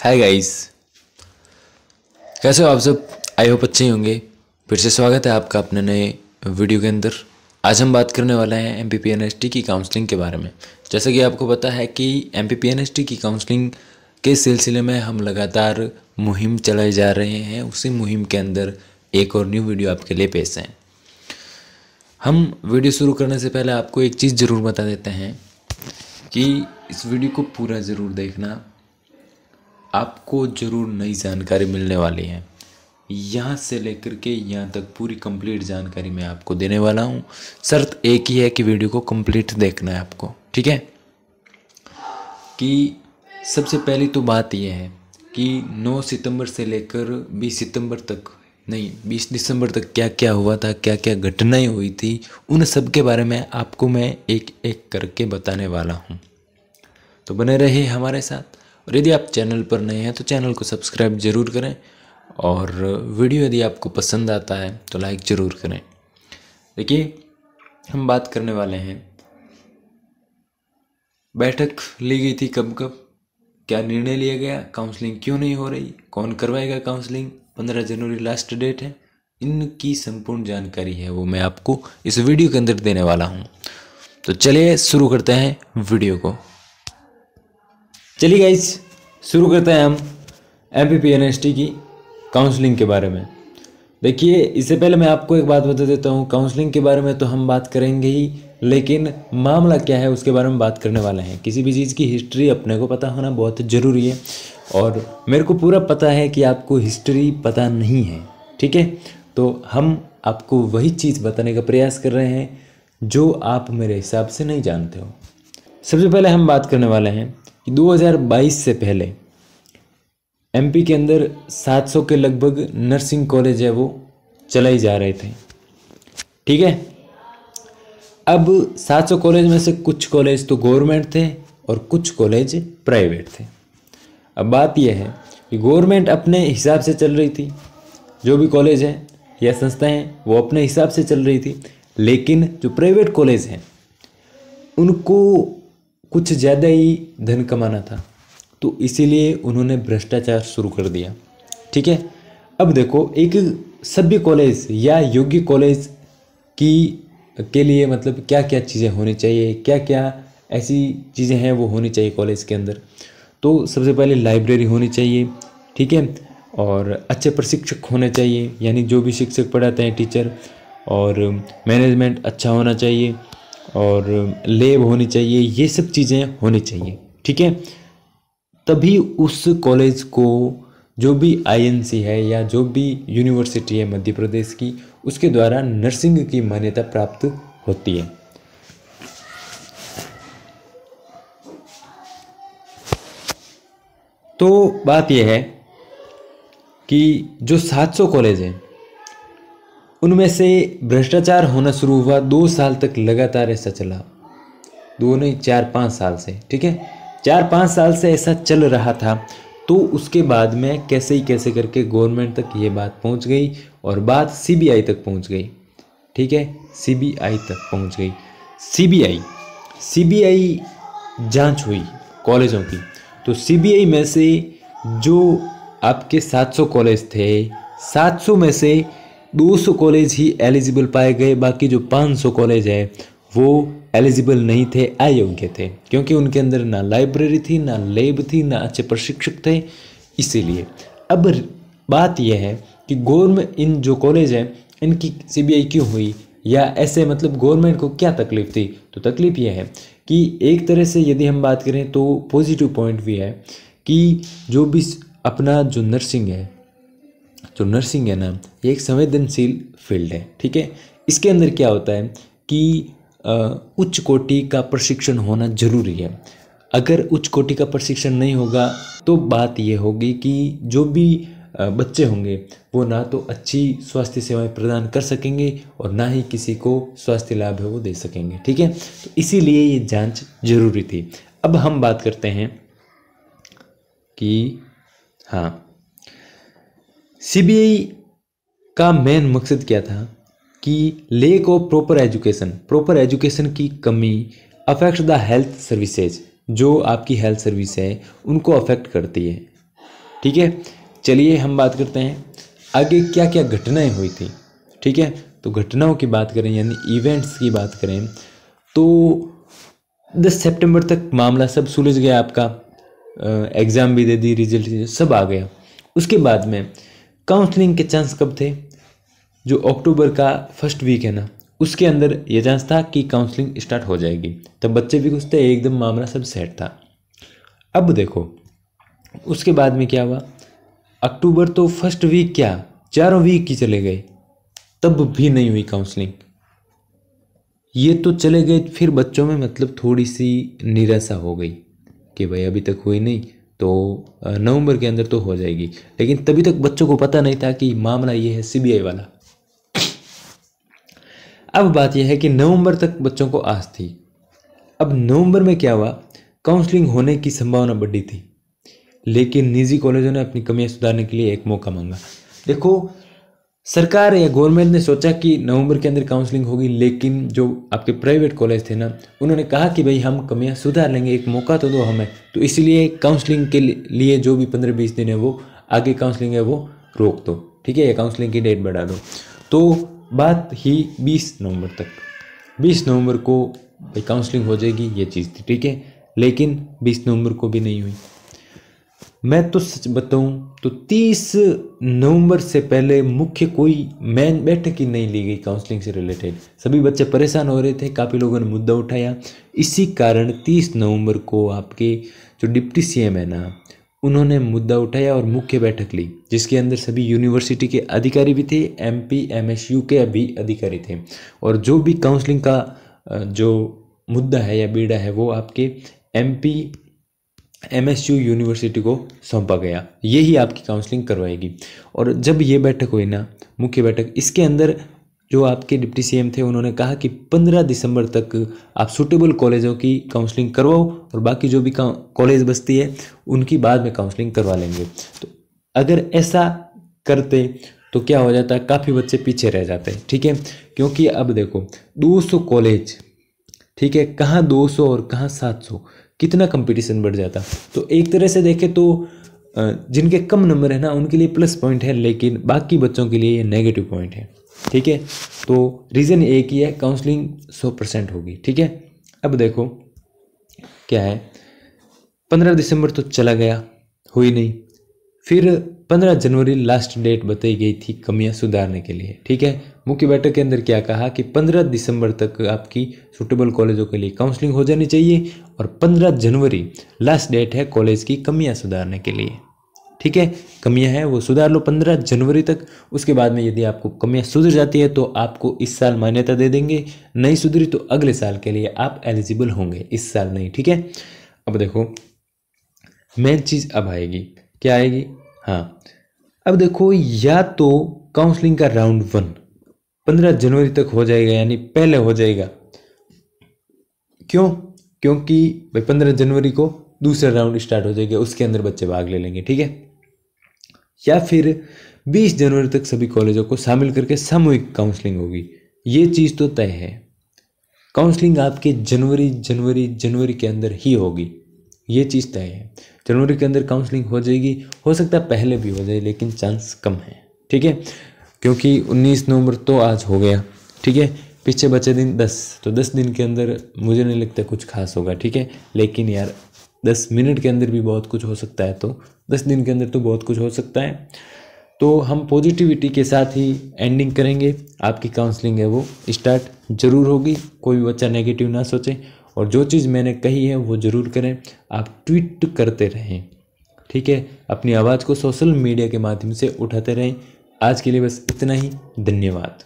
Hi guys, कैसे हो आप सब। आई होप अच्छे ही होंगे। फिर से स्वागत है आपका अपने नए वीडियो के अंदर। आज हम बात करने वाले हैं MPPNST की काउंसलिंग के बारे में। जैसा कि आपको पता है कि MPPNST की काउंसलिंग के सिलसिले में हम लगातार मुहिम चलाए जा रहे हैं। उसी मुहिम के अंदर एक और न्यू वीडियो आपके लिए पेश है। हम वीडियो शुरू करने से पहले आपको एक चीज़ ज़रूर बता देते हैं कि इस वीडियो को पूरा ज़रूर देखना, आपको ज़रूर नई जानकारी मिलने वाली है। यहाँ से लेकर के यहाँ तक पूरी कंप्लीट जानकारी मैं आपको देने वाला हूँ। शर्त एक ही है कि वीडियो को कंप्लीट देखना है आपको, ठीक है। कि सबसे पहली तो बात यह है कि 9 सितंबर से लेकर 20 सितंबर तक नहीं 20 दिसंबर तक क्या क्या हुआ था, क्या क्या घटनाएं हुई थी, उन सब के बारे में आपको मैं एक एक करके बताने वाला हूँ। तो बने रहिए हमारे साथ। और यदि आप चैनल पर नए हैं तो चैनल को सब्सक्राइब जरूर करें, और वीडियो यदि आपको पसंद आता है तो लाइक ज़रूर करें। देखिए, हम बात करने वाले हैं बैठक ली गई थी कब कब, क्या निर्णय लिया गया, काउंसलिंग क्यों नहीं हो रही, कौन करवाएगा काउंसलिंग, 15 जनवरी लास्ट डेट है। इनकी संपूर्ण जानकारी है वो मैं आपको इस वीडियो के अंदर देने वाला हूँ। तो चलिए शुरू करते हैं वीडियो को। चलिए गाइस, शुरू करते हैं हम MPPNST की काउंसलिंग के बारे में। देखिए, इससे पहले मैं आपको एक बात बता देता हूँ। काउंसलिंग के बारे में तो हम बात करेंगे ही, लेकिन मामला क्या है उसके बारे में बात करने वाले हैं। किसी भी चीज़ की हिस्ट्री अपने को पता होना बहुत ज़रूरी है, और मेरे को पूरा पता है कि आपको हिस्ट्री पता नहीं है, ठीक है। तो हम आपको वही चीज़ बताने का प्रयास कर रहे हैं जो आप मेरे हिसाब से नहीं जानते हो। सबसे पहले हम बात करने वाले हैं कि 2022 से पहले MP के अंदर 700 के लगभग नर्सिंग कॉलेज है वो चलाई जा रहे थे, ठीक है। अब 700 कॉलेज में से कुछ कॉलेज तो गवर्नमेंट थे और कुछ कॉलेज प्राइवेट थे। अब बात यह है कि गवर्नमेंट अपने हिसाब से चल रही थी, जो भी कॉलेज है या संस्थाएं हैं वो अपने हिसाब से चल रही थी, लेकिन जो प्राइवेट कॉलेज हैं उनको कुछ ज़्यादा ही धन कमाना था, तो इसीलिए उन्होंने भ्रष्टाचार शुरू कर दिया, ठीक है। अब देखो, एक सभ्य कॉलेज या योग्य कॉलेज के लिए मतलब क्या क्या चीज़ें होनी चाहिए, क्या क्या ऐसी चीज़ें हैं वो होनी चाहिए कॉलेज के अंदर। तो सबसे पहले लाइब्रेरी होनी चाहिए, ठीक है, और अच्छे प्रशिक्षक होने चाहिए, यानी जो भी शिक्षक पढ़ाते हैं टीचर, और मैनेजमेंट अच्छा होना चाहिए, और लैब होनी चाहिए, ये सब चीज़ें होनी चाहिए, ठीक है। तभी उस कॉलेज को जो भी INC है या जो भी यूनिवर्सिटी है मध्य प्रदेश की, उसके द्वारा नर्सिंग की मान्यता प्राप्त होती है। तो बात यह है कि जो 700 कॉलेज हैं उनमें से भ्रष्टाचार होना शुरू हुआ 2 साल तक, लगातार ऐसा चला। 2 नहीं 4-5 साल से, ठीक है, 4-5 साल से ऐसा चल रहा था। तो उसके बाद में कैसे ही कैसे करके गवर्नमेंट तक ये बात पहुंच गई, और बात CBI तक पहुंच गई, ठीक है, CBI तक पहुंच गई। CBI जांच हुई कॉलेजों की। तो CBI में से जो आपके 700 कॉलेज थे, 700 में से 200 कॉलेज ही एलिजिबल पाए गए। बाकी जो 500 कॉलेज है वो एलिजिबल नहीं थे, अयोग्य थे, क्योंकि उनके अंदर ना लाइब्रेरी थी, ना लैब थी, ना अच्छे प्रशिक्षक थे, इसीलिए। अब बात यह है कि गवर्नमेंट, इन जो कॉलेज हैं इनकी CBI क्यों हुई, या ऐसे मतलब गवर्नमेंट को क्या तकलीफ थी। तो तकलीफ यह है कि एक तरह से यदि हम बात करें तो पॉजिटिव पॉइंट भी है कि जो भी अपना जो नर्सिंग है ना, ये एक संवेदनशील फील्ड है, ठीक है। इसके अंदर क्या होता है कि उच्च कोटि का प्रशिक्षण होना जरूरी है। अगर उच्च कोटि का प्रशिक्षण नहीं होगा तो बात यह होगी कि जो भी बच्चे होंगे वो ना तो अच्छी स्वास्थ्य सेवाएं प्रदान कर सकेंगे और ना ही किसी को स्वास्थ्य लाभ है वो दे सकेंगे, ठीक है। तो इसीलिए ये जांच जरूरी थी। अब हम बात करते हैं कि हाँ, CBI का मेन मकसद क्या था कि लेक ऑफ प्रॉपर एजुकेशन की कमी अफेक्ट द हेल्थ सर्विसेज, जो आपकी हेल्थ सर्विस है उनको अफेक्ट करती है, ठीक है, चलिए हम बात करते हैं आगे क्या क्या घटनाएं हुई थी। ठीक है, तो घटनाओं की बात करें यानी इवेंट्स की बात करें तो 10 सितंबर तक मामला सब सुलझ गया, आपका एग्ज़ाम भी दे दी, रिजल्ट सब आ गया। उसके बाद में काउंसलिंग के चांस कब थे, जो अक्टूबर का फर्स्ट वीक है ना, उसके अंदर ये चांस था कि काउंसलिंग स्टार्ट हो जाएगी। तब बच्चे भी खुश थे, एकदम मामला सब सेट था। अब देखो उसके बाद में क्या हुआ, अक्टूबर तो फर्स्ट वीक क्या 4 वीक ही चले गए, तब भी नहीं हुई काउंसलिंग। ये तो चले गए, फिर बच्चों में मतलब थोड़ी सी निराशा हो गई कि भाई अभी तक हुई नहीं तो नवंबर के अंदर तो हो जाएगी। लेकिन तभी तक बच्चों को पता नहीं था कि मामला ये है सीबीआई वाला। अब बात यह है कि नवंबर तक बच्चों को आस थी। अब नवंबर में क्या हुआ, काउंसलिंग होने की संभावना बढ़ी थी, लेकिन निजी कॉलेजों ने अपनी कमियां सुधारने के लिए एक मौका मांगा। देखो सरकार या गवर्नमेंट ने सोचा कि नवंबर के अंदर काउंसलिंग होगी, लेकिन जो आपके प्राइवेट कॉलेज थे ना, उन्होंने कहा कि भाई हम कमियां सुधार लेंगे, एक मौका तो दो हमें। तो इसलिए काउंसलिंग के लिए जो भी 15-20 दिन है वो आगे काउंसलिंग है वो रोक दो, ठीक है, या काउंसलिंग की डेट बढ़ा दो। तो बात ही 20 नवंबर तक, 20 नवंबर को भाई काउंसलिंग हो जाएगी ये चीज़ थी, ठीक है, लेकिन 20 नवंबर को भी नहीं हुई। मैं तो सच बताऊं तो 30 नवंबर से पहले मुख्य कोई मेन बैठक ही नहीं ली गई काउंसलिंग से रिलेटेड। सभी बच्चे परेशान हो रहे थे, काफ़ी लोगों ने मुद्दा उठाया। इसी कारण 30 नवंबर को आपके जो डिप्टी सीएम है ना, उन्होंने मुद्दा उठाया और मुख्य बैठक ली, जिसके अंदर सभी यूनिवर्सिटी के अधिकारी भी थे, एमपी एमएसयू के भी अधिकारी थे। और जो भी काउंसलिंग का जो मुद्दा है या बीड़ा है वो आपके एमपी एमएसयू यूनिवर्सिटी को सौंपा गया, यही आपकी काउंसलिंग करवाएगी। और जब ये बैठक हुई ना, मुख्य बैठक, इसके अंदर जो आपके डिप्टी सीएम थे उन्होंने कहा कि 15 दिसंबर तक आप सूटेबल कॉलेजों की काउंसलिंग करवाओ और बाकी जो भी कॉलेज बचती है उनकी बाद में काउंसलिंग करवा लेंगे। तो अगर ऐसा करते तो क्या हो जाता, काफ़ी बच्चे पीछे रह जाते, ठीक है, क्योंकि अब देखो 200 कॉलेज, ठीक है, कहाँ 200 और कहाँ 700, कितना कंपटीशन बढ़ जाता। तो एक तरह से देखें तो जिनके कम नंबर है ना उनके लिए प्लस पॉइंट है, लेकिन बाकी बच्चों के लिए ये नेगेटिव पॉइंट है, ठीक है। तो रीज़न एक ही है, काउंसलिंग 100% होगी, ठीक है। अब देखो क्या है, 15 दिसंबर तो चला गया, हुई नहीं। फिर 15 जनवरी लास्ट डेट बताई गई थी कमियां सुधारने के लिए, ठीक है। मुख्य बैठक के अंदर क्या कहा कि 15 दिसंबर तक आपकी सूटेबल कॉलेजों के लिए काउंसलिंग हो जानी चाहिए और 15 जनवरी लास्ट डेट है कॉलेज की कमियां सुधारने के लिए, ठीक है। कमियां हैं वो सुधार लो 15 जनवरी तक। उसके बाद में यदि आपको कमियां सुधर जाती है तो आपको इस साल मान्यता दे देंगे, नहीं सुधरी तो अगले साल के लिए आप एलिजिबल होंगे, इस साल नहीं, ठीक है। अब देखो मेन चीज़ अब आएगी, क्या आएगी, हाँ अब देखो, या तो काउंसलिंग का राउंड 1 15 जनवरी तक हो जाएगा, यानी पहले हो जाएगा। क्यों, क्योंकि भाई 15 जनवरी को दूसरा राउंड स्टार्ट हो जाएगा, उसके अंदर बच्चे भाग ले लेंगे, ठीक है। या फिर 20 जनवरी तक सभी कॉलेजों को शामिल करके सामूहिक काउंसलिंग होगी, ये चीज़ तो तय है। काउंसलिंग आपके जनवरी के अंदर ही होगी, ये चीज़ तय है। जनवरी के अंदर काउंसलिंग हो जाएगी, हो सकता है पहले भी हो जाए, लेकिन चांस कम है, ठीक है, क्योंकि 19 नवंबर तो आज हो गया, ठीक है, पीछे बचे दिन 10, तो 10 दिन के अंदर मुझे नहीं लगता कुछ खास होगा, ठीक है। लेकिन यार 10 मिनट के अंदर भी बहुत कुछ हो सकता है, तो 10 दिन के अंदर तो बहुत कुछ हो सकता है। तो हम पॉजिटिविटी के साथ ही एंडिंग करेंगे, आपकी काउंसलिंग है वो स्टार्ट जरूर होगी, कोई भी बच्चा नेगेटिव ना सोचे। और जो चीज़ मैंने कही है वो ज़रूर करें, आप ट्वीट करते रहें, ठीक है, अपनी आवाज़ को सोशल मीडिया के माध्यम से उठाते रहें। आज के लिए बस इतना ही, धन्यवाद।